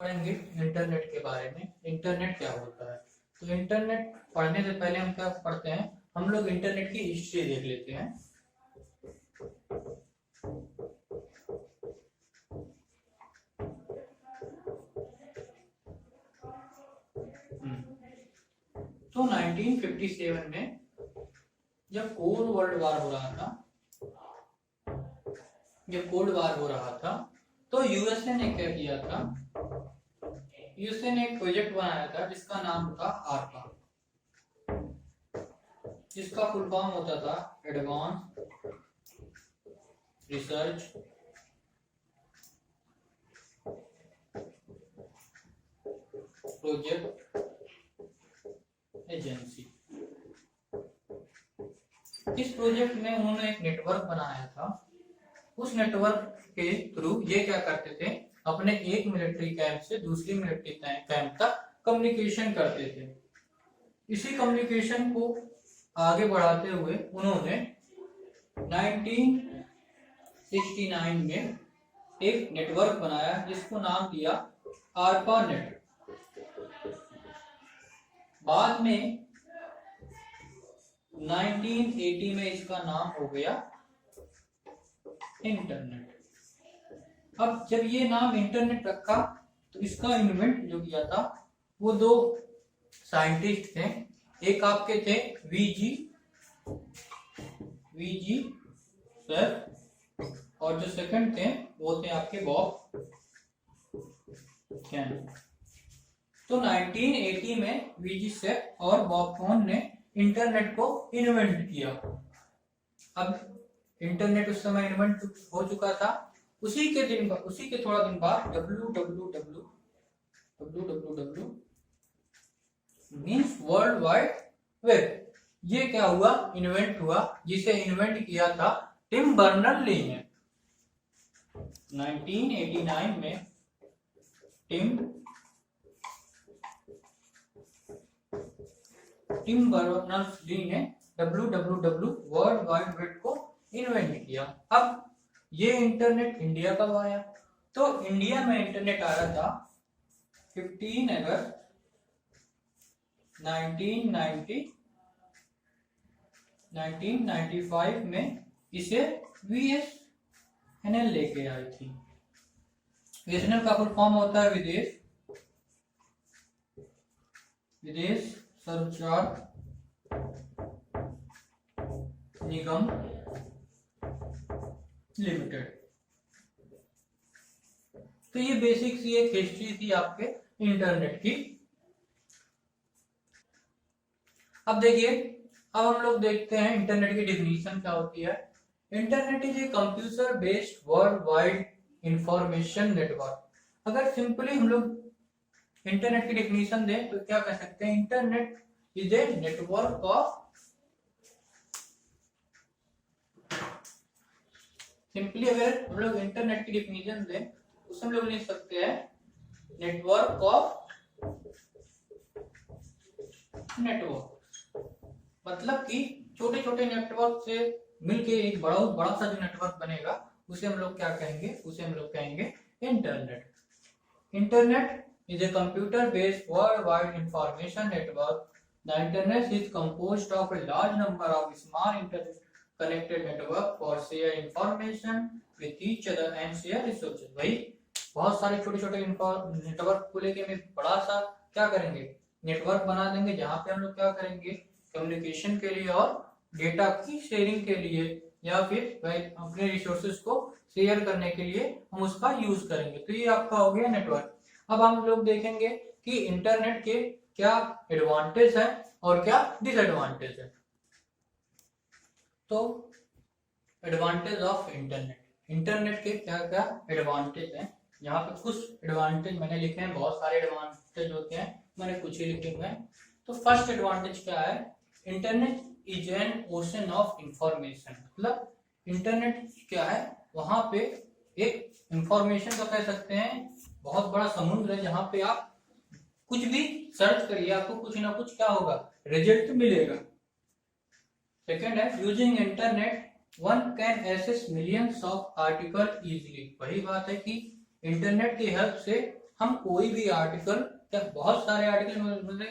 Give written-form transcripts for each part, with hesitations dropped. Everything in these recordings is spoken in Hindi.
पढ़ेंगे इंटरनेट के बारे में। इंटरनेट क्या होता है? तो इंटरनेट पढ़ने से पहले हम क्या पढ़ते हैं, हम लोग इंटरनेट की हिस्ट्री देख लेते हैं। तो 1957 में जब कोल्ड वर्ल्ड वार हो रहा था, तो यूएसए ने क्या किया था, यूएसए ने एक प्रोजेक्ट बनाया था जिसका नाम था आरपा, जिसका फुल फॉर्म होता था एडवांस रिसर्च प्रोजेक्ट एजेंसी। इस प्रोजेक्ट में उन्होंने एक नेटवर्क बनाया था। उस नेटवर्क के थ्रू ये क्या करते थे, अपने एक मिलिट्री कैंप से दूसरी मिलिट्री कैंप तक कम्युनिकेशन करते थे। इसी कम्युनिकेशन को आगे बढ़ाते हुए उन्होंने 1969 में एक नेटवर्क बनाया जिसको नाम दिया आरपा नेट। बाद में 1980 में इसका नाम हो गया इंटरनेट। अब जब ये नाम इंटरनेट रखा तो इसका इन्वेंट जो किया था वो दो साइंटिस्ट थे। एक आपके थे वीजी सर, और जो सेकंड थे वो थे आपके बॉब कॉन। तो 1980 में वीजी सर और बॉब कॉन ने इंटरनेट को इन्वेंट किया। अब इंटरनेट उस समय इन्वेंट हो चुका था। उसी के थोड़ा दिन बाद www means world wide web, ये क्या हुआ, इन्वेंट हुआ, जिसे इन्वेंट किया था टिम बर्नर्स-ली ने। 1989 में टिम बर्नर्स-ली ने www वर्ल्ड वाइड वेब को इन्वेंट किया। अब ये इंटरनेट इंडिया कब आया, तो इंडिया में इंटरनेट आया था 15 अगस्त 1995 में। इसे VSNL लेके आई थी। VSNL का फुल फॉर्म होता है विदेश संचार निगम लिमिटेड। तो ये बेसिक सी एक हिस्ट्री थी आपके इंटरनेट की। अब देखिए, अब हम लोग देखते हैं इंटरनेट की डेफिनेशन क्या होती है। Internet is a computer based world wide information network. अगर सिंपली हम लोग इंटरनेट की डेफिनेशन दें तो क्या कह सकते हैं, internet is a network of, simply अगर हम लोग इंटरनेट की डेफिनेशन दें उससे हम लोग लिख सकते हैं नेटवर्क ऑफ नेटवर्क। मतलब कि छोटे छोटे नेटवर्क से मिलके एक बड़ा सा जो नेटवर्क बनेगा उसे हम लोग क्या कहेंगे, उसे हम लोग कहेंगे internet. Internet is a computer-based worldwide information network. The internet is composed of a large number of small interconnected networks for share information with each other and share resources. भाई बहुत सारे छोटे छोटे नेटवर्क को लेके हम बड़ा सा क्या करेंगे, नेटवर्क बना देंगे जहाँ पे हम लोग क्या करेंगे, कम्युनिकेशन के लिए और डेटा की शेयरिंग के लिए या फिर अपने रिसोर्सेज को शेयर करने के लिए हम उसका यूज करेंगे। तो ये आपका हो गया नेटवर्क। अब हम लोग देखेंगे कि इंटरनेट के क्या एडवांटेज है और क्या डिसएडवांटेज है। तो एडवांटेज ऑफ इंटरनेट, इंटरनेट के क्या क्या एडवांटेज हैं, यहाँ पे कुछ एडवांटेज मैंने लिखे हैं। बहुत सारे एडवांटेज होते हैं, मैंने कुछ ही लिखे हुए हैं। तो फर्स्ट एडवांटेज क्या है, internet is an ocean of information. मतलब इंटरनेट क्या है, वहां पे एक इंफॉर्मेशन का कह सकते हैं बहुत बड़ा समुद्र है जहां पे आप कुछ भी सर्च करिए आपको कुछ ना कुछ क्या होगा, रिजल्ट मिलेगा। सेकेंड है, using internet one can access millions of article easily. वही बात है कि इंटरनेट की हेल्प से हम कोई भी आर्टिकल, क्या बहुत सारे आर्टिकल मतलब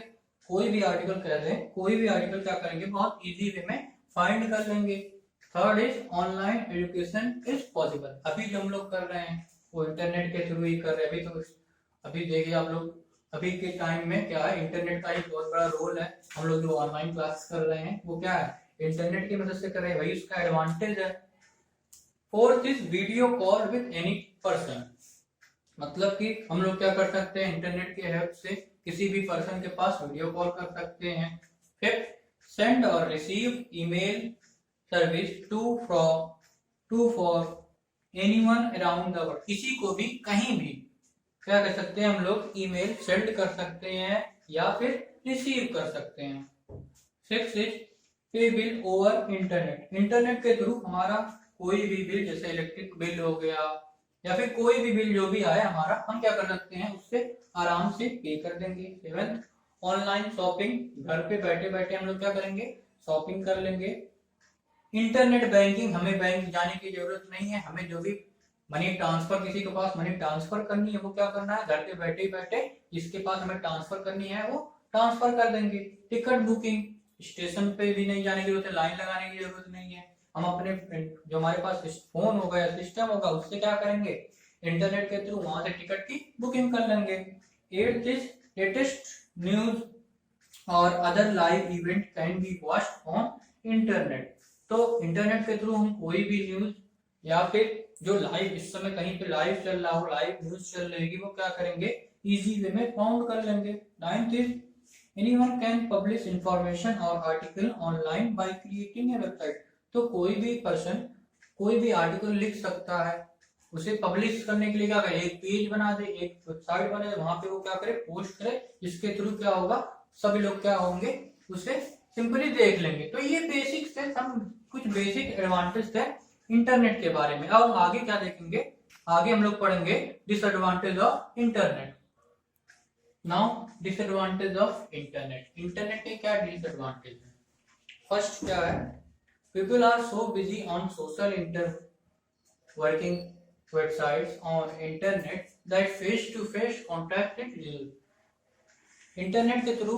कोई भी आर्टिकल कह रहे हैं, कोई भी आर्टिकल क्या करेंगे बहुत इजी वे में फाइंड कर लेंगे। Third is online education is possible. अभी जो हम लोग कर रहे हैं वो इंटरनेट के थ्रू ही कर रहे हैं। अभी तो अभी देखिए आप लोग, अभी के टाइम में क्या है, इंटरनेट का एक बहुत बड़ा रोल है। हम लोग जो ऑनलाइन क्लास कर रहे हैं वो क्या है, इंटरनेट की मदद से कर रहे हैं, वही उसका एडवांटेज है। Fourth is video call with any person. मतलब कि हम लोग क्या कर सकते हैं, इंटरनेट के हेल्प से किसी भी पर्सन के पास वीडियो कॉल कर सकते हैं। फिफ्थ, सेंड और receive email service to for anyone around the world. किसी को भी कहीं भी क्या कर सकते हैं, हम लोग ईमेल सेंड कर सकते हैं या फिर रिसीव कर सकते हैं। सिक्स इज पे बिल ओवर इंटरनेट। इंटरनेट के थ्रू हमारा कोई भी बिल, जैसे इलेक्ट्रिक बिल हो गया या फिर कोई भी बिल जो भी आए हमारा, हम क्या कर सकते हैं उससे आराम से पे कर देंगे। Seventh, online shopping. घर पे बैठे बैठे हम लोग क्या करेंगे, शॉपिंग कर लेंगे। इंटरनेट बैंकिंग, हमें बैंक जाने की जरूरत नहीं है। हमें जो भी मनी ट्रांसफर, किसी के पास मनी ट्रांसफर करनी है वो क्या करना है, घर पे बैठे बैठे जिसके पास हमें ट्रांसफर करनी है वो ट्रांसफर कर देंगे। टिकट बुकिंग, स्टेशन पे भी नहीं जाने की जरूरत है, लाइन लगाने की जरूरत नहीं है। हम अपने जो हमारे पास फोन होगा या सिस्टम होगा उससे क्या करेंगे, इंटरनेट के थ्रू वहां से टिकट की बुकिंग कर लेंगे। एट्थ इज लेटेस्ट न्यूज और other live event can be watched on internet. तो इंटरनेट के थ्रू हम कोई भी न्यूज या फिर जो लाइव इस समय कहीं पे लाइव चल रहा हो, लाइव न्यूज चल रहेगी, वो क्या करेंगे इजी वे में फाउंड कर लेंगे। Ninth is anyone can publish information और article online by creating a website. तो कोई भी पर्सन कोई भी आर्टिकल लिख सकता है, उसे पब्लिश करने के लिए क्या करे, एक पेज बना दे, एक वेबसाइट बना दे, वहां पे वो क्या करे पोस्ट करे, जिसके थ्रू क्या होगा सभी लोग क्या होंगे उसे सिंपली देख लेंगे। तो ये बेसिक्स है, हम कुछ बेसिक एडवांटेज है इंटरनेट के बारे में। अब आगे क्या देखेंगे, आगे हम लोग पढ़ेंगे disadvantage of internet. Now disadvantage of internet. Internet के क्या डिसएडवांटेज है। फर्स्ट क्या है, people are so busy on social working websites on internet that face to face contact is real। Internet के थ्रू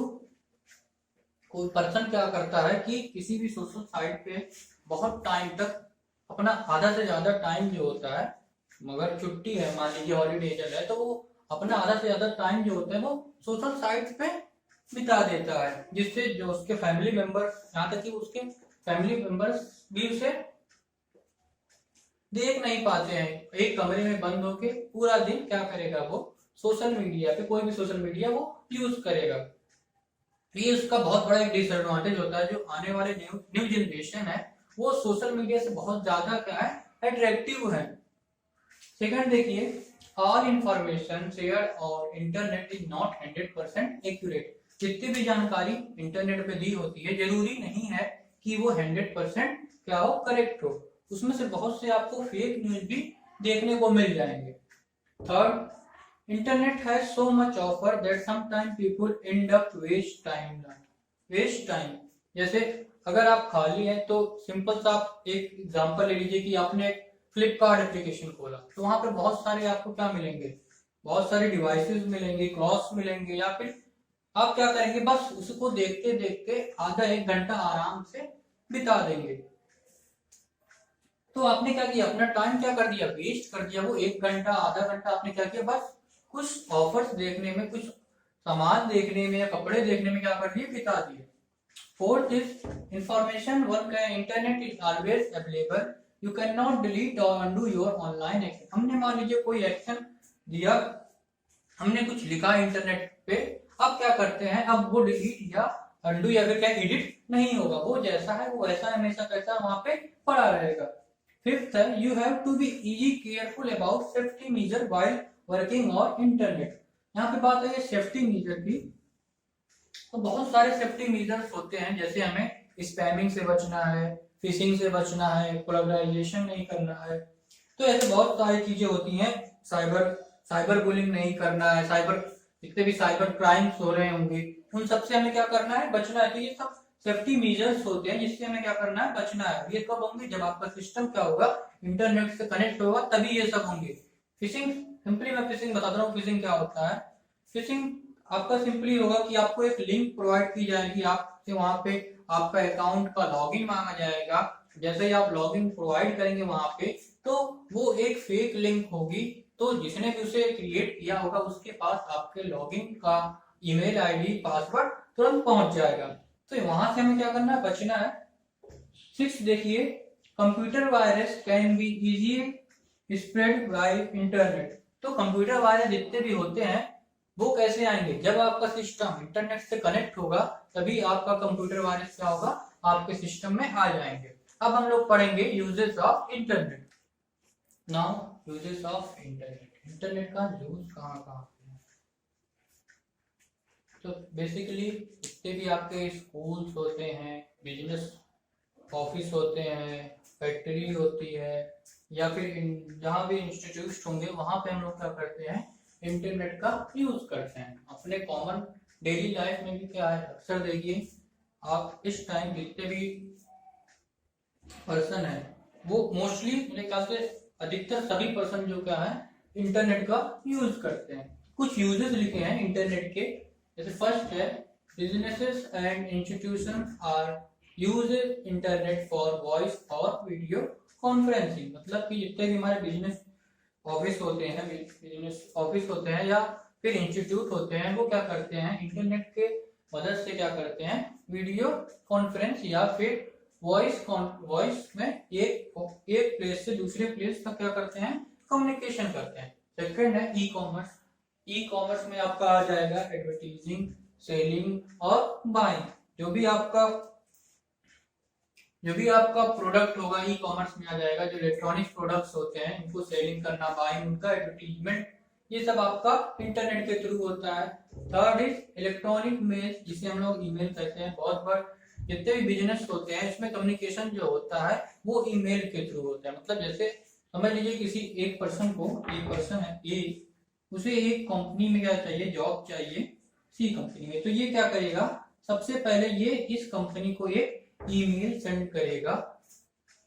कोई पर्सन क्या करता है कि किसी भी सोशल साइट पे बहुत टाइम तक अपना आधा से ज्यादा टाइम जो होता है, मगर छुट्टी है मान लीजिए हॉलीडे चल रहा है, तो वो अपना आधा से ज्यादा टाइम जो होता है वो सोशल साइट पे बिता देता है, जिससे जो उसके फैमिली मेंबर, यहाँ तक कि उसके फैमिली मेंबर्स भी उसे देख नहीं पाते हैं। एक कमरे में बंद होके पूरा दिन क्या करेगा, वो सोशल मीडिया पे, कोई भी सोशल मीडिया वो यूज करेगा। ये उसका बहुत बड़ा एक डिसएडवांटेज होता है। जो आने वाले न्यू जनरेशन है वो सोशल मीडिया से बहुत ज्यादा क्या है, अट्रैक्टिव है। सेकंड देखिए, ऑल इंफॉर्मेशन शेयर और इंटरनेट इज नॉट 100% एक्यूरेट। जितनी भी जानकारी इंटरनेट पे दी होती है जरूरी नहीं है कि वो 100% क्या हो, करेक्ट हो। उसमें से बहुत से आपको फेक न्यूज भी देखने को मिल जाएंगे। Third, internet has so much offer that sometime people end up waste time. जैसे अगर आप खाली हैं तो सिंपल सा आप एक एग्जांपल ले लीजिए कि आपने फ्लिपकार्ट एप्लीकेशन खोला, तो वहां पर बहुत सारे आपको क्या मिलेंगे, बहुत सारे डिवाइसेस मिलेंगे, क्लॉथ्स मिलेंगे, या फिर आप क्या करेंगे बस उसको देखते देखते आधा एक घंटा आराम से बिता देंगे। तो आपने क्या किया, अपना टाइम क्या कर दिया, वेस्ट कर दिया। वो एक घंटा आधा घंटा आपने क्या किया, बस कुछ ऑफर्स देखने में, कुछ सामान देखने में या कपड़े देखने में क्या कर दिए, बिता दिए। फोर्थ इज इंफॉर्मेशन वर्क है, internet is always available, you can not delete और अंडू योर ऑनलाइन एक्शन। हमने मान लीजिए कोई एक्शन दिया, हमने कुछ लिखा इंटरनेट पे, अब क्या करते हैं, अब वो डिलीट या अंडू या फिर क्या एडिट नहीं होगा, वो जैसा है वो ऐसा हमेशा कैसा वहां पे पड़ा रहेगा। फिफ्थ है, you have to be easy careful about safety measure while working और इंटरनेट। यहाँ पे बात है सेफ्टी मेजर की, तो बहुत सारे सेफ्टी मेजर्स होते हैं, जैसे हमें स्पैमिंग से बचना है, फिशिंग से बचना है, पोलराइजेशन नहीं करना है, तो ऐसे बहुत सारी चीजें होती हैं। साइबर बुलिंग नहीं करना है, जितने भी साइबर क्राइम्स हो रहे होंगे उन सबसे हमें क्या करना है, बचना है। तो ये सब सेफ्टी मेजर्स होते हैं जिससे हमें क्या करना है, बचना है। ये कब होंगे, जब आपका सिस्टम क्या होगा, इंटरनेट से कनेक्ट होगा, तभी ये सब होंगे। फिशिंग सिंपली मैं फिशिंग बता रहा हूँ, फिशिंग क्या होता है। फिशिंग आपका सिंपली होगा कि आपको एक लिंक प्रोवाइड की जाएगी, आपसे वहां पे आपका अकाउंट का लॉगिन मांगा जाएगा। जैसे ही आप लॉगिन प्रोवाइड करेंगे वहां पे, तो वो एक फेक लिंक होगी, तो जिसने भी उसे क्रिएट किया होगा उसके पास आपके लॉगिन का ईमेल आईडी पासवर्ड तुरंत पहुंच जाएगा। तो वहां से हमें क्या करना है, बचना है। 6 देखिए, computer virus can be easy spread by internet. तो कंप्यूटर वायरस जितने भी होते हैं वो कैसे आएंगे, जब आपका सिस्टम इंटरनेट से कनेक्ट होगा तभी आपका कंप्यूटर वायरस क्या होगा, आपके सिस्टम में आ जाएंगे। अब हम लोग पढ़ेंगे uses of internet. Now uses of internet, internet का यूज कहाँ कहाँ पे है। तो बेसिकली जितने भी आपके स्कूल्स होते हैं, बिजनेस ऑफिस होते हैं, फैक्ट्री होती है, या फिर जहाँ भी इंस्टीट्यूट होंगे वहां पे हम लोग क्या करते हैं, इंटरनेट का यूज करते हैं अपने कॉमन डेली लाइफ में भी। क्या है, अक्सर देखिए आप इस टाइम जितने भी पर्सन है वो मोस्टली मेरे ख्याल से अधिकतर सभी पर्सन जो क्या है इंटरनेट का यूज करते हैं। कुछ यूजेस लिखे हैं इंटरनेट के, जैसे फर्स्ट है businesses and institution are use internet for voice और वीडियो कॉन्फ्रेंसिंग। मतलब कि जितने भी हमारे बिजनेस ऑफिस होते हैं, बिजनेस ऑफिस होते हैं या फिर इंस्टीट्यूट होते हैं, वो क्या करते हैं इंटरनेट के मदद से क्या करते हैं, वीडियो कॉन्फ्रेंस या फिर वॉइस में एक प्लेस से दूसरे प्लेस तक क्या करते हैं, कम्युनिकेशन करते हैं। सेकंड है ई कॉमर्स। ई कॉमर्स में आपका आ जाएगा एडवर्टाइजिंग, सेलिंग और बाइंग। जो भी आपका प्रोडक्ट होगा ई कॉमर्स में आ जाएगा। जो इलेक्ट्रॉनिक प्रोडक्ट्स होते हैं उनको सेलिंग करना, बाइंग, उनका एडवर्टीजमेंट, ये सब आपका इंटरनेट के थ्रू होता है। थर्ड इज इलेक्ट्रॉनिक मेल, जिसे हम लोग ईमेल कहते हैं। बहुत बार जितने भी बिजनेस होते हैं इसमें कम्युनिकेशन जो होता है वो ईमेल के थ्रू होता है। मतलब जैसे समझ लीजिए किसी एक पर्सन है ए, उसे एक कंपनी में क्या चाहिए, जॉब चाहिए सी कंपनी में। तो ये क्या करेगा, सबसे पहले ये इस कंपनी को एक ईमेल सेंड करेगा।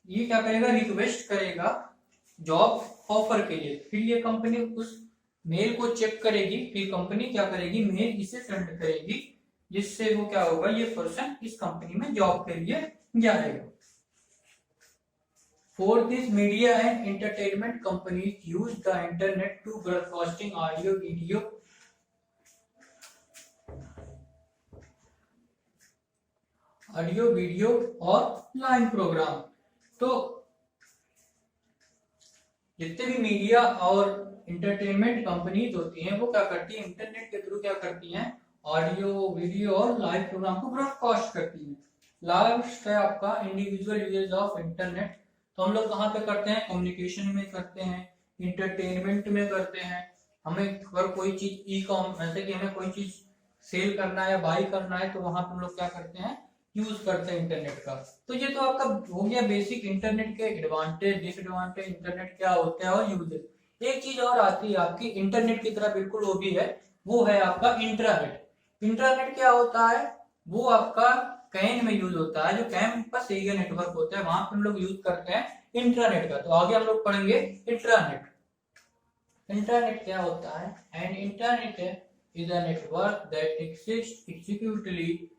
ये क्या करेगा, रिक्वेस्ट करेगा जॉब ऑफर के लिए। फिर ये कंपनी उस मेल को चेक करेगी, फिर कंपनी क्या करेगी, मेल इसे सेंड करेगी, जिससे वो क्या होगा, ये पर्सन इस कंपनी में जॉब के लिए जाएगा। Fourth is media and entertainment companies use the internet to broadcasting audio video और लाइव प्रोग्राम। तो जितने भी मीडिया और एंटरटेनमेंट कंपनीज होती हैं वो क्या करती है, इंटरनेट के थ्रू क्या करती हैं, ऑडियो वीडियो और लाइव प्रोग्राम को ब्रॉडकास्ट करती हैं। लास्ट है आपका इंडिविजुअल यूजेस ऑफ इंटरनेट। तो हम लोग कहाँ पे करते हैं, कम्युनिकेशन में करते हैं, इंटरटेनमेंट में करते हैं। हमें अगर कोई चीज ई कॉम, जैसे कि हमें कोई चीज सेल करना है या बाई करना है, तो वहां पर हम लोग क्या करते हैं, यूज करते हैं इंटरनेट का। तो ये तो आपका हो गया बेसिक इंटरनेट के एडवांटेज, डिसएडवांटेज, इंटरनेट क्या होता है और यूजेस। एक चीज और आती है आपकी इंटरनेट की तरह बिल्कुल वो भी है, वो है आपका इंट्रानेट। इंटरनेट क्या होता है, वो आपका कैन में यूज होता है, जो कैंपस एरिया नेटवर्क होता है वहां पर हम लोग यूज करते हैं इंटरनेट का। तो आगे हम लोग पढ़ेंगे इंट्रानेट। इंटरनेट क्या होता है, and internet is a network that exist exclusively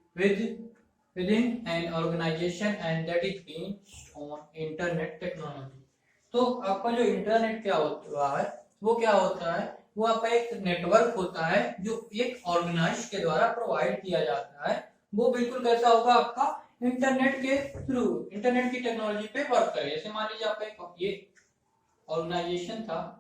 within an organization and that is based on internet technology। तो आपका जो इंटरनेट क्या होता है, वो क्या होता है, वो आपका एक नेटवर्क होता है जो एक ऑर्गेनाइज के द्वारा प्रोवाइड किया जाता है। वो बिल्कुल कैसा होगा, आपका इंटरनेट के थ्रू, इंटरनेट की टेक्नोलॉजी पे वर्क करे। जैसे मान लीजिए आपका एक ये ऑर्गेनाइजेशन था,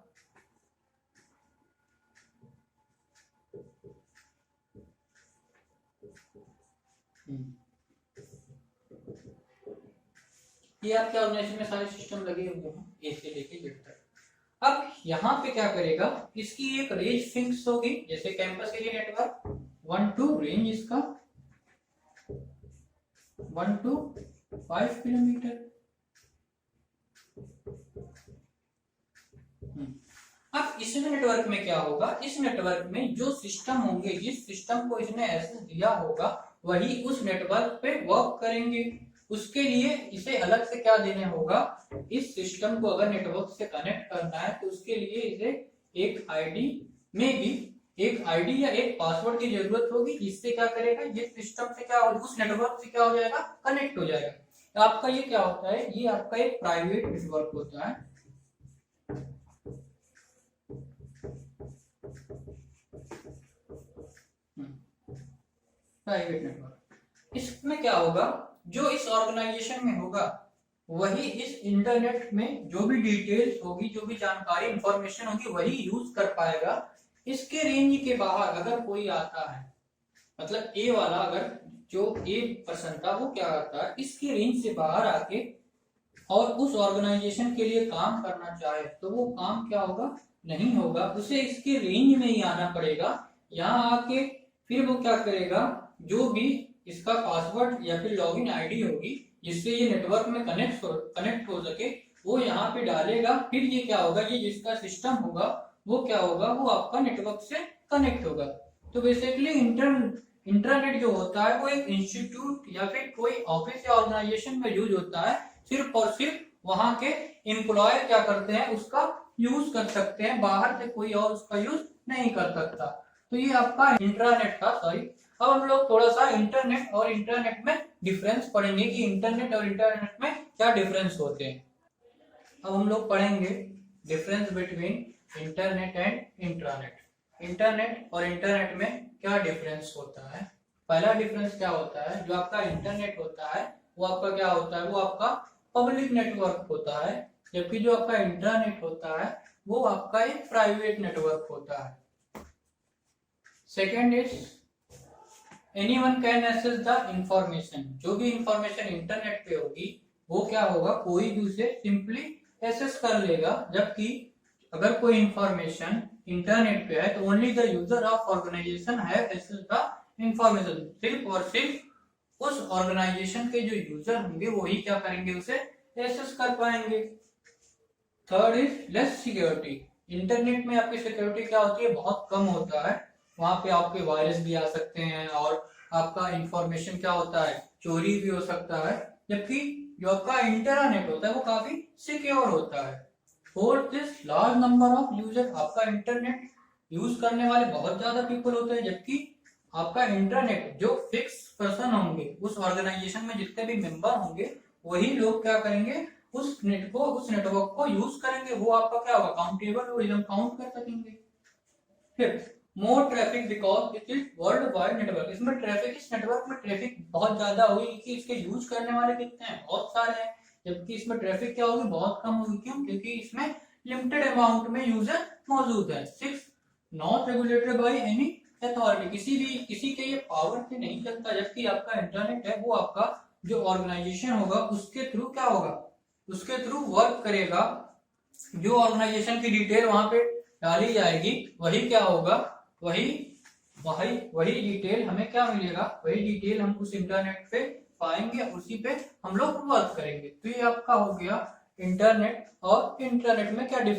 ये आपके ऑर्गेनाइजेशन में सारे सिस्टम लगे हुए हैं ए से लेके जेड तक। अब यहाँ पे क्या करेगा, इसकी एक रेंज फिक्स होगी, जैसे campus area network 1 to range इसका 1 to 5 किलोमीटर। अब इस नेटवर्क में क्या होगा, इस नेटवर्क में जो सिस्टम होंगे, जिस सिस्टम को इसने एक्सेस दिया होगा वही उस नेटवर्क पे वर्क करेंगे। उसके लिए इसे अलग से क्या देने होगा, इस सिस्टम को अगर नेटवर्क से कनेक्ट करना है तो उसके लिए इसे एक आईडी में भी एक आईडी या एक पासवर्ड की जरूरत होगी, जिससे क्या करेगा ये सिस्टम से क्या हो, उस नेटवर्क से क्या हो जाएगा, कनेक्ट हो जाएगा। तो आपका ये क्या होता है, ये आपका एक प्राइवेट नेटवर्क होता है। प्राइवेट नेटवर्क, इसमें क्या होगा, जो इस ऑर्गेनाइजेशन में होगा वही इस इंटरनेट में जो भी डिटेल्स होगी, जो भी जानकारी इंफॉर्मेशन होगी वही यूज कर पाएगा। इसके रेंज के बाहर अगर कोई आता है, मतलब ए वाला अगर जो ए पर्सन था वो क्या करता है, इसकी रेंज से बाहर आके और उस ऑर्गेनाइजेशन के लिए काम करना चाहे तो वो काम क्या होगा, नहीं होगा, उसे इसके रेंज में ही आना पड़ेगा। यहाँ आके फिर वो क्या करेगा, जो भी इसका पासवर्ड या फिर लॉगिन आईडी होगी जिससे ये नेटवर्क में कनेक्ट हो सके, वो यहाँ पे डालेगा। फिर ये क्या होगा, ये जिसका सिस्टम होगा वो क्या होगा, वो आपका नेटवर्क से कनेक्ट होगा। तो बेसिकली इंटरनेट जो होता है वो एक इंस्टीट्यूट या फिर कोई ऑफिस या ऑर्गेनाइजेशन में यूज होता है, सिर्फ और सिर्फ वहां के एम्प्लॉय क्या करते हैं, उसका यूज कर सकते हैं, बाहर से कोई और उसका यूज नहीं कर सकता। तो ये आपका इंट्रानेट था, सॉरी। अब हम लोग थोड़ा सा इंटरनेट और इंटरनेट में डिफरेंस पढ़ेंगे कि इंटरनेट और इंटरनेट में क्या डिफरेंस होते हैं। अब हम लोग पढ़ेंगे difference between internet and intranet. Internet और इंटरनेट में क्या डिफरेंस होता है। पहला डिफरेंस क्या होता है, जो आपका इंटरनेट होता है वो आपका क्या होता है, वो आपका पब्लिक नेटवर्क होता है, जबकि जो आपका इंटरनेट होता है वो आपका एक प्राइवेट नेटवर्क होता है। Second is anyone can access the information. जो भी इंफॉर्मेशन इंटरनेट पे होगी वो क्या होगा, कोई भी उसे सिंपली एक्सेस कर लेगा, जबकि अगर कोई इंफॉर्मेशन इंटरनेट पे है तो only the user of organisation have access the information. सिर्फ और सिर्फ उस ऑर्गेनाइजेशन के जो यूजर होंगे वही क्या करेंगे, उसे एक्सेस कर पाएंगे। Third is less security. Internet में आपकी सिक्योरिटी क्या होती है, बहुत कम होता है। वहां पे आपके वायरस भी आ सकते हैं और आपका इंफॉर्मेशन क्या होता है, चोरी भी हो सकता है, जबकि जो आपका इंटरनेट होता है वो काफी सिक्योर होता है। Fourth is large number of user. आपका इंटरनेट यूज करने वाले बहुत ज्यादा पीपल होते हैं, जबकि आपका इंटरनेट जो फिक्स पर्सन होंगे उस ऑर्गेनाइजेशन में जितने भी मेंबर होंगे वही लोग क्या करेंगे, उस नेटवर्क को यूज करेंगे। वो आपका क्या होगा, काउंटेबल और एकदम काउंट कर सकेंगे। फिर more traffic because it is world wide network. इसमें ट्रैफिक, इस नेटवर्क में ट्रैफिक बहुत ज्यादा हुई कि इसके यूज करने वाले कितने हैं, बहुत सारे हैं, जबकि इसमें ट्रैफिक क्या होगी, बहुत कम होगी। क्यों, क्योंकि इसमें लिमिटेड अमाउंट में यूजर मौजूद है। 6 not regulated by any authority. किसी के ये पावर से नहीं चलता, जबकि आपका इंटरनेट है वो आपका जो ऑर्गेनाइजेशन होगा उसके थ्रू क्या होगा, उसके थ्रू वर्क करेगा। जो ऑर्गेनाइजेशन की डिटेल वहां पे डाली जाएगी वही क्या होगा, वही डिटेल हमें क्या मिलेगा, वही डिटेल हम उस इंटरनेट पे पाएंगे, उसी पे हम लोग वर्क करेंगे। तो ये आपका हो गया इंटरनेट और इंटरनेट में क्या डिफरेंस।